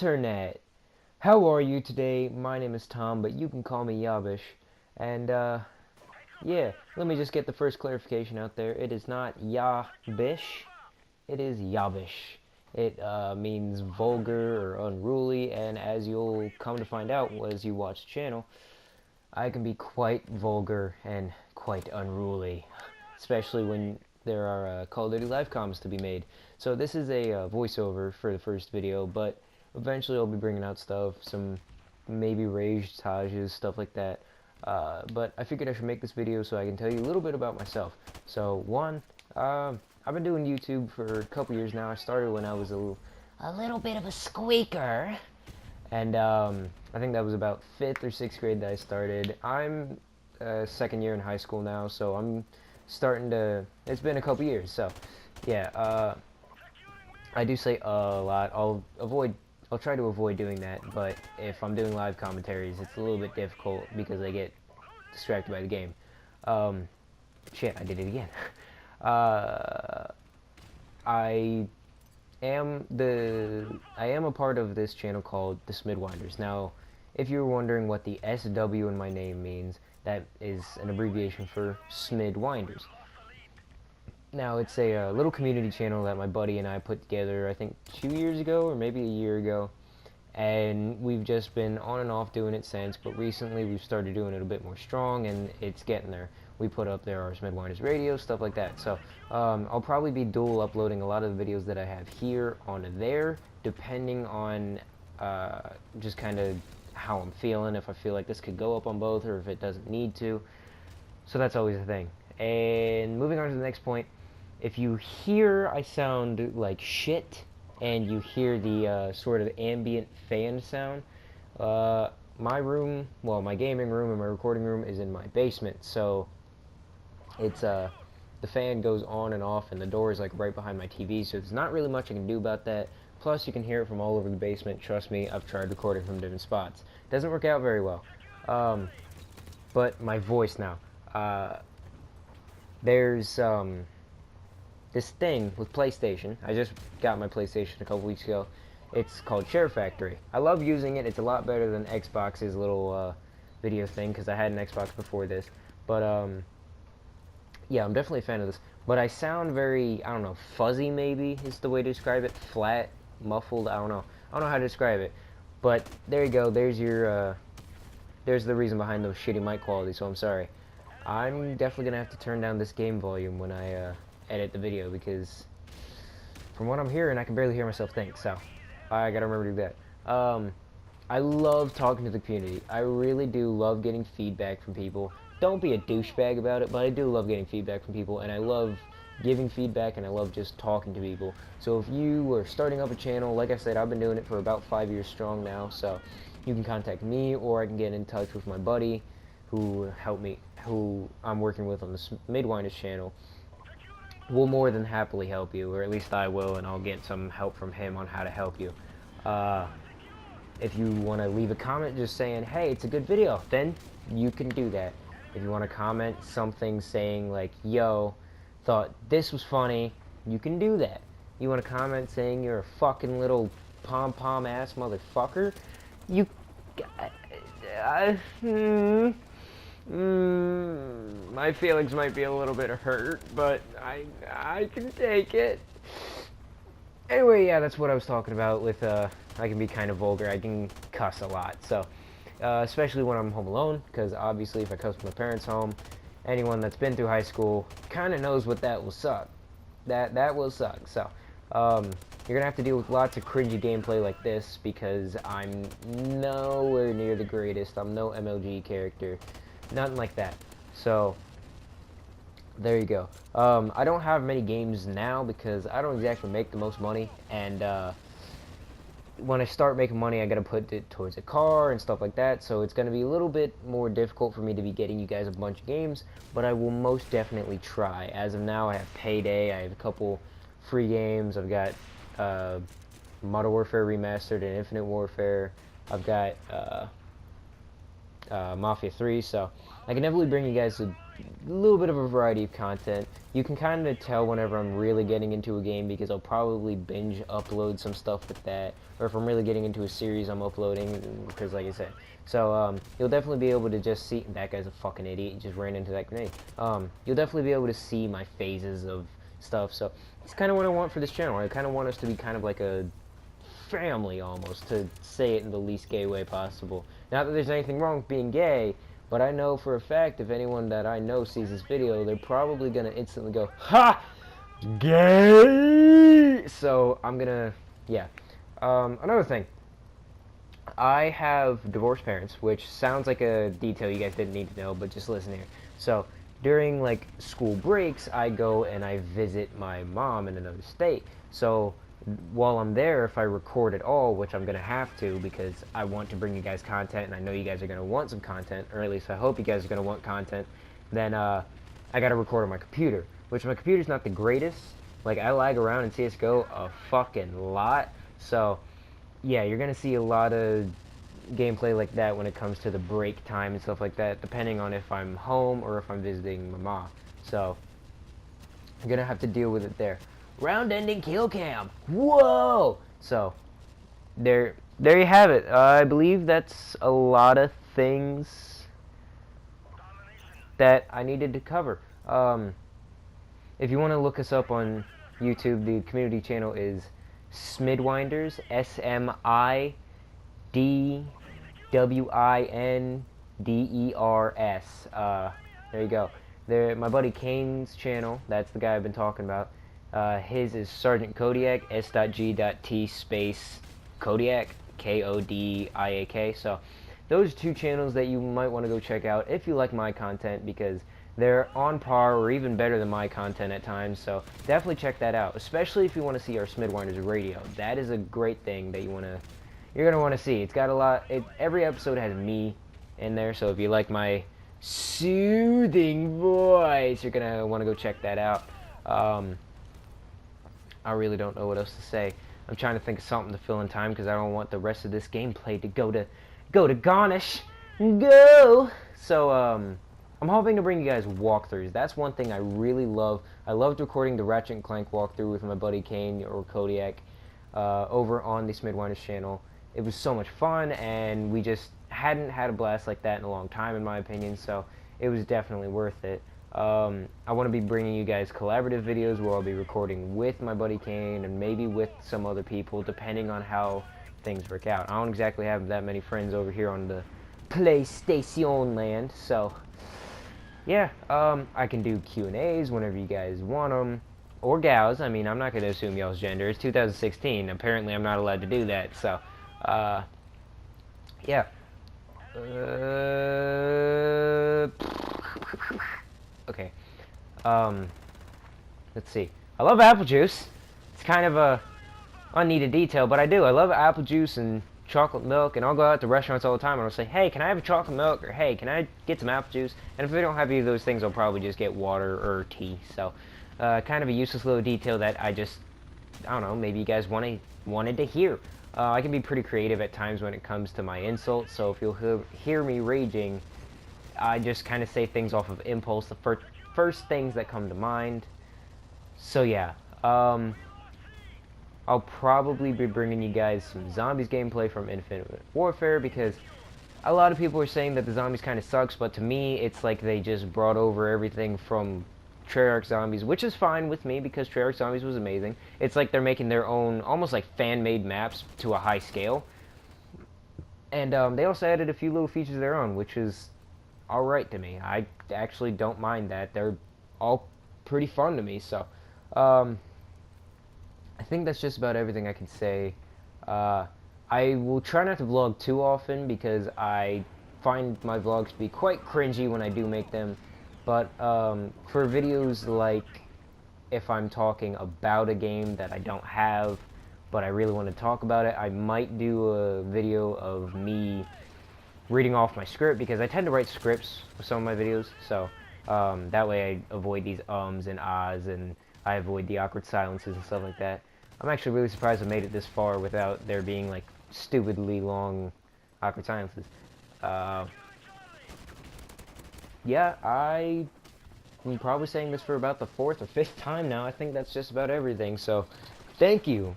Internet! How are you today? My name is Tom, but you can call me Yobbish. And, yeah, let me just get the first clarification out there. It is not Yobbish, it is Yobbish. It, means vulgar or unruly, and as you'll come to find out as you watch the channel, I can be quite vulgar and quite unruly, especially when there are Call of Duty live comms to be made. So this is a voiceover for the first video, but eventually I'll be bringing out stuff, some maybe rage tages, stuff like that. But I figured I should make this video so I can tell you a little bit about myself. So one, I've been doing YouTube for a couple years now. I started when I was a little bit of a squeaker. And I think that was about 5th or 6th grade that I started. I'm second year in high school now, so I'm starting to, it's been a couple years, so yeah, I do say a lot. I'll try to avoid doing that, but if I'm doing live commentaries, it's a little bit difficult because I get distracted by the game. Shit, I did it again. I am a part of this channel called the Smidwinders. Now, if you're wondering what the SW in my name means, that is an abbreviation for Smidwinders. Now, it's a little community channel that my buddy and I put together, I think 2 years ago, or maybe a year ago, and we've just been on and off doing it since, but recently we've started doing it a bit more strong, and it's getting there. We put up there our Smidwinders radio, stuff like that. So I'll probably be dual uploading a lot of the videos that I have here onto there, depending on just kind of how I'm feeling, if I feel like this could go up on both or if it doesn't need to. So that's always a thing. And moving on to the next point, if you hear I sound like shit and you hear the sort of ambient fan sound, my room, well, my gaming room and my recording room is in my basement, so it's the fan goes on and off and the door is like right behind my TV, so there's not really much I can do about that. Plus you can hear it from all over the basement. Trust me, I've tried recording from different spots. It doesn't work out very well. But my voice now, there's this thing with PlayStation. I just got my PlayStation a couple weeks ago. It's called SHAREfactory. I love using it. It's a lot better than Xbox's little video thing, because I had an Xbox before this. But yeah, I'm definitely a fan of this. But I sound very, I don't know, fuzzy maybe is the way to describe it. Flat, muffled, I don't know. I don't know how to describe it. But there you go. There's your, there's the reason behind those shitty mic quality, so I'm sorry. I'm definitely going to have to turn down this game volume when I edit the video, because from what I'm hearing, I can barely hear myself think, so I got to remember to do that. I love talking to the community. I really do love getting feedback from people. Don't be a douchebag about it, but I do love getting feedback from people, and I love giving feedback, and I love just talking to people. So if you were starting up a channel, like I said, I've been doing it for about 5 years strong now, so you can contact me, or I can get in touch with my buddy who helped me, who I'm working with on the Smidwinders channel. We'll more than happily help you, or at least I will, and I'll get some help from him on how to help you. If you want to leave a comment just saying, hey, it's a good video, then you can do that. If you want to comment something saying like, yo, thought this was funny, you can do that. You want to comment saying you're a fucking little pom-pom ass motherfucker, you... my feelings might be a little bit hurt, but I can take it. Anyway, yeah, that's what I was talking about with, I can be kind of vulgar. I can cuss a lot, so, especially when I'm home alone, because obviously if I cuss from my parents' home, anyone that's been through high school kind of knows what that will suck. That will suck, so, you're gonna have to deal with lots of cringy gameplay like this, because I'm nowhere near the greatest. I'm no MLG character. Nothing like that. So, there you go. I don't have many games now because I don't exactly make the most money, and when I start making money, I gotta put it towards a car and stuff like that, so it's gonna be a little bit more difficult for me to be getting you guys a bunch of games, but I will most definitely try. As of now, I have Payday, I have a couple free games, I've got Modern Warfare Remastered and Infinite Warfare, I've got Mafia 3, so I can definitely bring you guys little bit of a variety of content. You can kind of tell whenever I'm really getting into a game because I'll probably binge upload some stuff with that, or if I'm really getting into a series I'm uploading, because like I said. So you'll definitely be able to just see, that guy's a fucking idiot, he just ran into that grenade. You'll definitely be able to see my phases of stuff, so it's kind of what I want for this channel. I kind of want us to be kind of like a family almost, to say it in the least gay way possible. Not that there's anything wrong with being gay, but I know for a fact if anyone that I know sees this video, they're probably gonna instantly go, "Ha! Gay!" So I'm gonna, yeah. Another thing, I have divorced parents, which sounds like a detail you guys didn't need to know, but just listen here. So during like school breaks, I go and I visit my mom in another state. So while I'm there, if I record at all, which I'm gonna have to because I want to bring you guys content, and I know you guys are gonna want some content, or at least I hope you guys are gonna want content, then I gotta record on my computer, which my computer's not the greatest. Like, I lag around in CSGO a fucking lot, so yeah, you're gonna see a lot of gameplay like that when it comes to the break time and stuff like that, depending on if I'm home or if I'm visiting my mom. So I'm gonna have to deal with it there. Round ending kill cam. Whoa! So there you have it. I believe that's a lot of things that I needed to cover. If you want to look us up on YouTube, the community channel is Smidwinders, SMIDWINDERS. There you go. There, my buddy Kane's channel, that's the guy I've been talking about. His is Sergeant Kodiak, S.G.T space Kodiak, Kodiak. So those are two channels that you might want to go check out if you like my content, because they're on par or even better than my content at times. So definitely check that out, especially if you want to see our Smidwinders radio. That is a great thing that you're gonna want to see. It's got a lot. Every episode has me in there, so if you like my soothing voice, you're gonna want to go check that out. I really don't know what else to say. I'm trying to think of something to fill in time because I don't want the rest of this gameplay to go to garnish. Go. So I'm hoping to bring you guys walkthroughs. That's one thing I really love. I loved recording the Ratchet and Clank walkthrough with my buddy Kane or Kodiak over on the Smidwinders channel. It was so much fun, and we just hadn't had a blast like that in a long time, in my opinion, so it was definitely worth it. I want to be bringing you guys collaborative videos where I'll be recording with my buddy Kane and maybe with some other people, depending on how things work out. I don't exactly have that many friends over here on the PlayStation land, so yeah, I can do Q&As whenever you guys want them, or gals. I mean, I'm not going to assume y'all's gender. It's 2016. Apparently, I'm not allowed to do that, so yeah. Okay. Let's see. I love apple juice. It's kind of a unneeded detail, but I do. I love apple juice and chocolate milk, and I'll go out to restaurants all the time and I'll say, "Hey, can I have a chocolate milk?" or "Hey, can I get some apple juice?" And if they don't have either of those things, I'll probably just get water or tea. So, kind of a useless little detail that I don't know, maybe you guys wanted to hear. I can be pretty creative at times when it comes to my insults, so if you'll hear me raging, I just kind of say things off of impulse, the first things that come to mind. So yeah, I'll probably be bringing you guys some zombies gameplay from Infinite Warfare, because a lot of people are saying that the zombies kind of sucks, but to me, it's like they just brought over everything from Treyarch Zombies, which is fine with me because Treyarch Zombies was amazing. It's like they're making their own, almost like fan-made maps to a high scale. And they also added a few little features of their own, which is alright to me. I actually don't mind that. They're all pretty fun to me, so I think that's just about everything I can say. I will try not to vlog too often because I find my vlogs to be quite cringy when I do make them. But for videos like if I'm talking about a game that I don't have, but I really want to talk about it, I might do a video of me reading off my script, because I tend to write scripts for some of my videos, so that way I avoid these ums and ahs, and I avoid the awkward silences and stuff like that. I'm actually really surprised I made it this far without there being like stupidly long awkward silences. Yeah, I been probably saying this for about the 4th or 5th time now. I think that's just about everything. So, thank you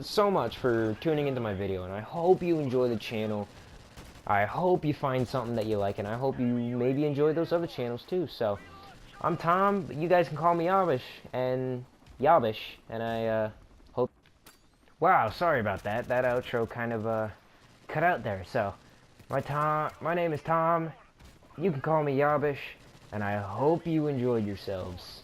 so much for tuning into my video, and I hope you enjoy the channel. I hope you find something that you like, and I hope you maybe enjoy those other channels too. So, I'm Tom, but you guys can call me Yobbish, and I hope... Wow, sorry about that. That outro kind of cut out there. So, my name is Tom. You can call me Yobbish, and I hope you enjoyed yourselves.